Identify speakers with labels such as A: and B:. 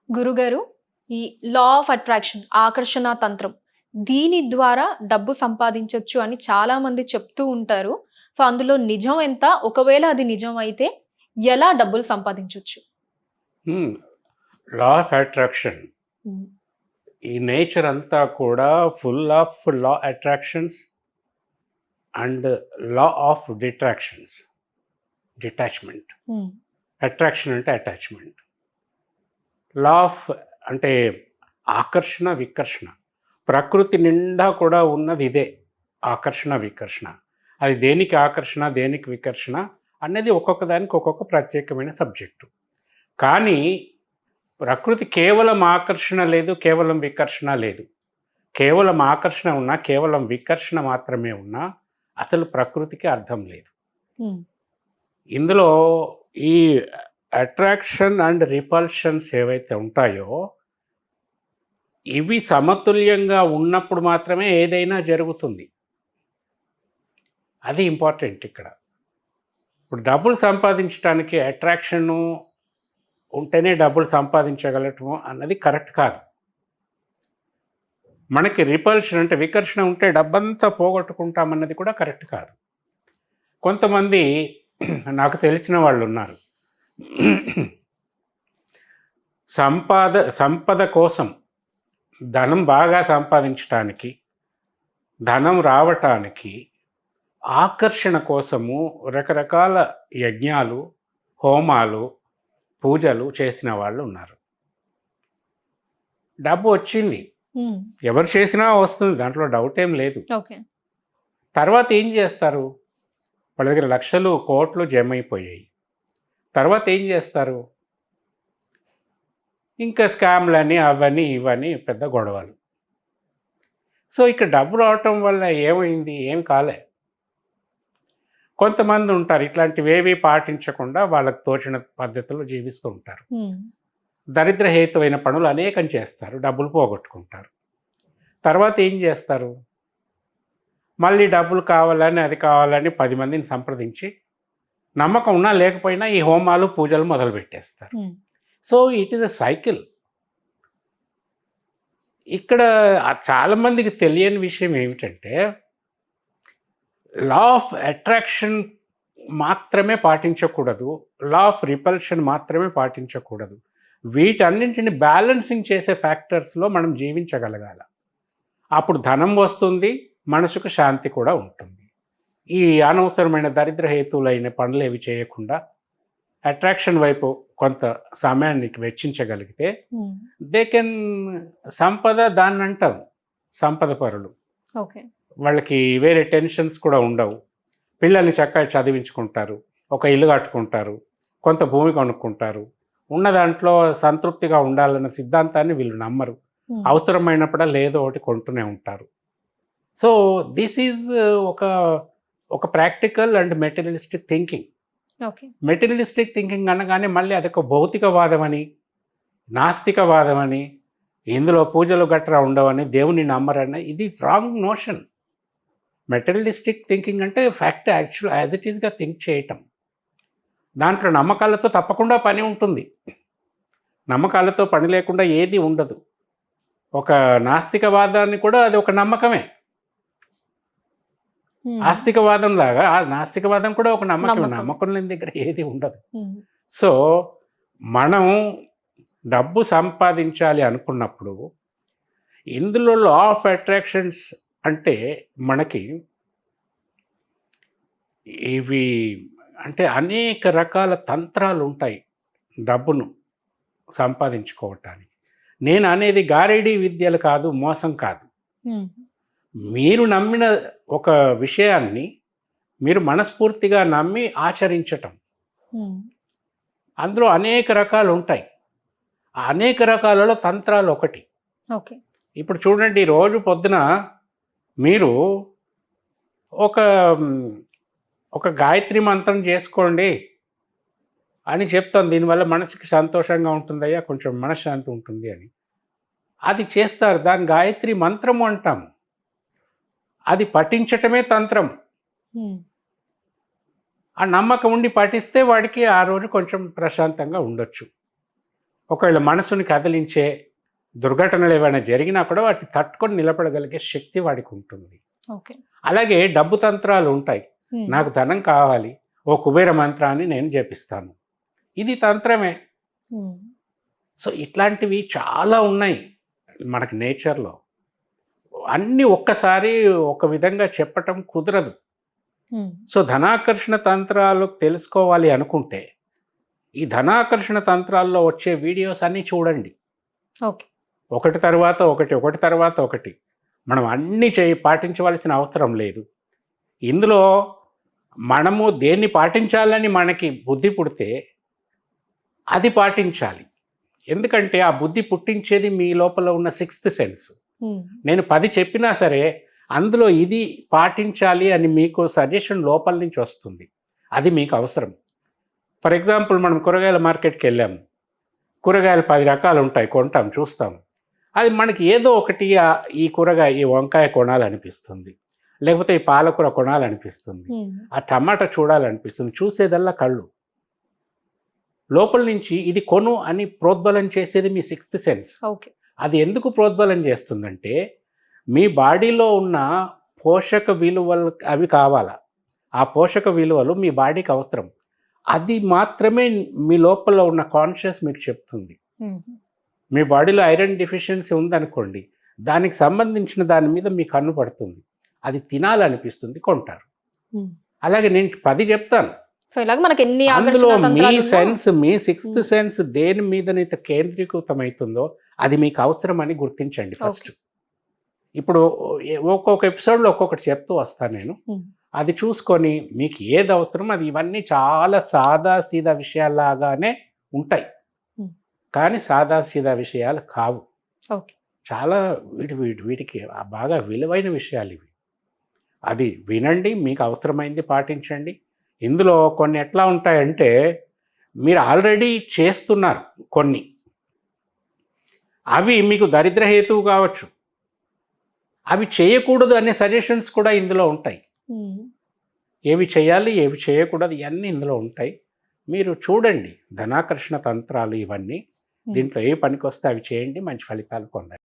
A: గురుగారు, ఈ law of attraction ఆకర్షణ తంత్రం దీని ద్వారా డబ్బు సంపాదించొచ్చు అని చాలా మంది చెప్తూ ఉంటారు. సో, అందులో నిజం ఎంత? ఒకవేళ అది నిజం అయితే ఎలా డబ్బులు సంపాదించొచ్చు?
B: లా ఆఫ్ అట్రాక్షన్
A: హ్మ్.
B: ఈ నేచర్ అంతా కూడా full of law attractions and law of detachment.
A: హ్మ్.
B: అట్రాక్షన్ అంటే అటాచ్మెంట్, లా ఆఫ్ అంటే ఆకర్షణ వికర్షణ. ప్రకృతి నిండా కూడా ఉన్నది ఇదే ఆకర్షణ వికర్షణ. అది దేనికి ఆకర్షణ దేనికి వికర్షణ అనేది ఒక్కొక్క దానికి ఒక్కొక్క ప్రత్యేకమైన సబ్జెక్టు. కానీ ప్రకృతి కేవలం ఆకర్షణ లేదు, కేవలం వికర్షణ లేదు. కేవలం ఆకర్షణ ఉన్నా, కేవలం వికర్షణ మాత్రమే ఉన్నా అసలు ప్రకృతికి అర్థం లేదు.
A: హ్మ్.
B: ఇందులో ఈ అట్రాక్షన్ అండ్ రిపల్షన్స్ ఏవైతే ఉంటాయో ఇవి సమతుల్యంగా ఉన్నప్పుడు మాత్రమే ఏదైనా జరుగుతుంది. అది ఇంపార్టెంట్ ఇక్కడ. ఇప్పుడు డబ్బులు సంపాదించడానికి అట్రాక్షను ఉంటేనే డబ్బులు సంపాదించగలటము అన్నది కరెక్ట్ కాదు. మనకి రిపల్షన్ అంటే వికర్షణ ఉంటే డబ్బంతా పోగొట్టుకుంటామన్నది కూడా కరెక్ట్ కాదు. కొంతమంది నాకు తెలిసిన వాళ్ళు ఉన్నారు. సంపద కోసం, ధనం బాగా సంపాదించటానికి, ధనం రావటానికి, ఆకర్షణ కోసము రకరకాల యజ్ఞాలు, హోమాలు, పూజలు చేసిన వాళ్ళు ఉన్నారు. డబ్బు వచ్చింది, ఎవరు చేసినా వస్తుంది, దాంట్లో డౌట్ ఏం లేదు. తర్వాత ఏం చేస్తారు? వాళ్ళ దగ్గర లక్షలు కోట్లు జమ అయిపోయాయి. తర్వాత ఏం చేస్తారు? ఇంకా స్కామ్లని అవని ఇవని పెద్ద గొడవలు. సో ఇక్కడ డబ్బు రావటం వల్ల ఏమైంది? ఏం కాలే. కొంతమంది ఉంటారు ఇట్లాంటివేవి పాటించకుండా వాళ్ళకు తోచిన పద్ధతిలో జీవిస్తూ ఉంటారు. దరిద్ర హేతువైన పనులు అనేకం చేస్తారు, డబ్బులు పోగొట్టుకుంటారు. తర్వాత ఏం చేస్తారు? మళ్ళీ డబ్బులు కావాలని అది కావాలని 10 మందిని సంప్రదించి నమ్మకం ఉన్నా లేకపోయినా ఈ హోమాలు పూజలు మొదలు పెట్టేస్తారు. So it is a cycle. ఇక్కడ చాలామందికి తెలియని విషయం ఏమిటంటే లా ఆఫ్ అట్రాక్షన్ మాత్రమే పాటించకూడదు, లా ఆఫ్ రిపల్షన్ మాత్రమే పాటించకూడదు. వీటన్నింటిని బ్యాలెన్సింగ్ చేసే ఫ్యాక్టర్స్లో మనం జీవించగలగాల. అప్పుడు ధనం వస్తుంది, మనసుకు శాంతి కూడా ఉంటుంది. ఈ అనవసరమైన దరిద్ర హేతువులైన పనులు ఏవి చేయకుండా అట్రాక్షన్ వైపు కొంత సమయాన్ని వెచ్చించగలిగితే దే కెన్ సంపద, దాన్ని అంటాం సంపద పరులు. వాళ్ళకి వేరే టెన్షన్స్ కూడా ఉండవు. పిల్లల్ని చక్కగా చదివించుకుంటారు, ఒక ఇల్లు కట్టుకుంటారు, కొంత భూమి కొనుక్కుంటారు. ఉన్న దాంట్లో సంతృప్తిగా ఉండాలన్న సిద్ధాంతాన్ని వీళ్ళు నమ్మరు. అవసరమైనప్పుడల్లా ఏదో ఒకటి కొంటూనే ఉంటారు. సో దిస్ ఈజ్ ఒక practical and materialistic thinking. Materialistic thinking అనగానే మళ్ళీ అదొక భౌతికవాదం అని, నాస్తికవాదం అని, ఇందులో పూజలు గట్రా ఉండవని, దేవుని నమ్మరని, ఇది రాంగ్ నోషన్. మెటీరియలిస్టిక్ థింకింగ్ అంటే ఫ్యాక్ట్ యాక్చువల్ యాజ్ ఇట్ ఈస్గా థింక్ చేయటం. దాంట్లో నమ్మకాలతో తప్పకుండా పని ఉంటుంది. నమ్మకాలతో పని లేకుండా ఏది ఉండదు. ఒక నాస్తికవాదాన్ని కూడా అది ఒక నమ్మకమే. ఆస్తికవాదం లాగా ఆ నాస్తికవాదం కూడా ఒక నమ్మకం. నమ్మకం లేని దగ్గర ఏది ఉండదు. సో మనం డబ్బు సంపాదించాలి అనుకున్నప్పుడు ఇందులో లా ఆఫ్ అట్రాక్షన్స్ అంటే మనకి ఇవి అంటే అనేక రకాల తంత్రాలు ఉంటాయి డబ్బును సంపాదించుకోవటానికి. నేను అనేది గారేడీ విద్యలు కాదు, మోసం కాదు. మీరు నమ్మిన ఒక విషయాన్ని మీరు మనస్ఫూర్తిగా నమ్మి ఆచరించటం. అందులో అనేక రకాలు ఉంటాయి. ఆ అనేక రకాలలో తంత్రాలు ఒకటి. ఇప్పుడు చూడండి, రోజు పొద్దున మీరు ఒక గాయత్రి మంత్రం చేసుకోండి అని చెప్తాను. దీనివల్ల మనసుకి సంతోషంగా ఉంటుందయ్యా, కొంచెం మనశ్శాంతి ఉంటుంది అని. అది చేస్తారు, దాని గాయత్రి మంత్రము అంటాము. అది పఠించటమే తంత్రం. ఆ నమ్మకం ఉండి పఠిస్తే వాడికి ఆ రోజు కొంచెం ప్రశాంతంగా ఉండొచ్చు. ఒకవేళ మనసుని కదిలించే దుర్ఘటనలు ఏమైనా జరిగినా కూడా వాటిని తట్టుకొని నిలబడగలిగే శక్తి వాడికి ఉంటుంది.
A: ఓకే.
B: అలాగే డబ్బు తంత్రాలు ఉంటాయి. నాకు ధనం కావాలి, ఓ కుబేర మంత్రాన్ని నేను జపిస్తాను, ఇది తంత్రమే. సో ఇట్లాంటివి చాలా ఉన్నాయి మనకి నేచర్లో. అన్నీ ఒక్కసారి ఒక విధంగా చెప్పటం కుదరదు. సో ధనాకర్షణ తంత్రాలు తెలుసుకోవాలి అనుకుంటే ఈ ధనాకర్షణ తంత్రాల్లో వచ్చే వీడియోస్ అన్నీ చూడండి.
A: ఓకే.
B: ఒకటి తర్వాత ఒకటి. మనం అన్నీ పాటించవలసిన అవసరం లేదు. ఇందులో మనము దేన్ని పాటించాలని మనకి బుద్ధి పుడితే అది పాటించాలి. ఎందుకంటే ఆ బుద్ధి పుట్టించేది మీ లోపల ఉన్న 6th సెన్స్. నేను 10 చెప్పినా సరే అందులో ఇది పాటించాలి అని మీకు సజెషన్ లోపల నుంచి వస్తుంది. అది మీకు అవసరం. ఫర్ ఎగ్జాంపుల్ మనం కూరగాయల మార్కెట్కి వెళ్ళాము, కూరగాయలు 10 రకాలు ఉంటాయి, కొంటాం, చూస్తాం. అది మనకి ఏదో ఒకటి ఈ కూరగాయ, ఈ వంకాయ కొనాలనిపిస్తుంది, లేకపోతే ఈ పాలకూర కొనాలనిపిస్తుంది, ఆ టమాటా చూడాలనిపిస్తుంది. చూసేదల్లా కళ్ళు. లోపల నుంచి ఇది కొను అని ప్రోద్బలం చేసేది మీ 6th సెన్స్.
A: ఓకే.
B: అది ఎందుకు ప్రోద్బలం చేస్తుందంటే మీ బాడీలో ఉన్న పోషక విలువలు అవి కావాలా, ఆ పోషక విలువలు మీ బాడీకి అవసరం. అది మాత్రమే మీ లోపల ఉన్న కాన్షియస్ మీకు చెప్తుంది. మీ బాడీలో ఐరన్ డెఫిషియన్సీ ఉందనుకోండి, దానికి సంబంధించిన దాని మీద మీ కన్ను పడుతుంది, అది తినాలనిపిస్తుంది, కొంటారు. అలాగే నేను 10 చెప్తాను,
A: సో ఇలాగ మనకి ఎన్ని
B: అందులో మీ సెన్స్, మీ 6th సెన్స్ దేని మీదనైతే కేంద్రీకృతమవుతుందో అది మీకు అవసరం అని గుర్తించండి ఫస్ట్. ఇప్పుడు ఒక్కొక్క ఎపిసోడ్లో ఒక్కొక్కటి చెప్తూ వస్తాను నేను. అది చూసుకొని మీకు ఏది అవసరం అది. ఇవన్నీ చాలా సాదా సీదా విషయాల్లాగానే ఉంటాయి, కానీ సాదా సీదా విషయాలు కావు. చాలా వీటికి బాగా విలువైన విషయాలు ఇవి. అది వినండి, మీకు అవసరమైంది పాటించండి. ఇందులో కొన్ని ఎట్లా ఉంటాయంటే మీరు ఆల్రెడీ చేస్తున్నారు కొన్ని, అవి మీకు దరిద్రహేతువు కావచ్చు, అవి చేయకూడదు అనే సజెషన్స్ కూడా ఇందులో ఉంటాయి. ఏవి చేయాలి, ఏవి చేయకూడదు, ఇవన్నీ ఇందులో ఉంటాయి. మీరు చూడండి ధనాకర్షణ తంత్రాలు ఇవన్నీ. దీంట్లో ఏ పనికి వస్తే అవి చేయండి, మంచి ఫలితాలు పొందండి.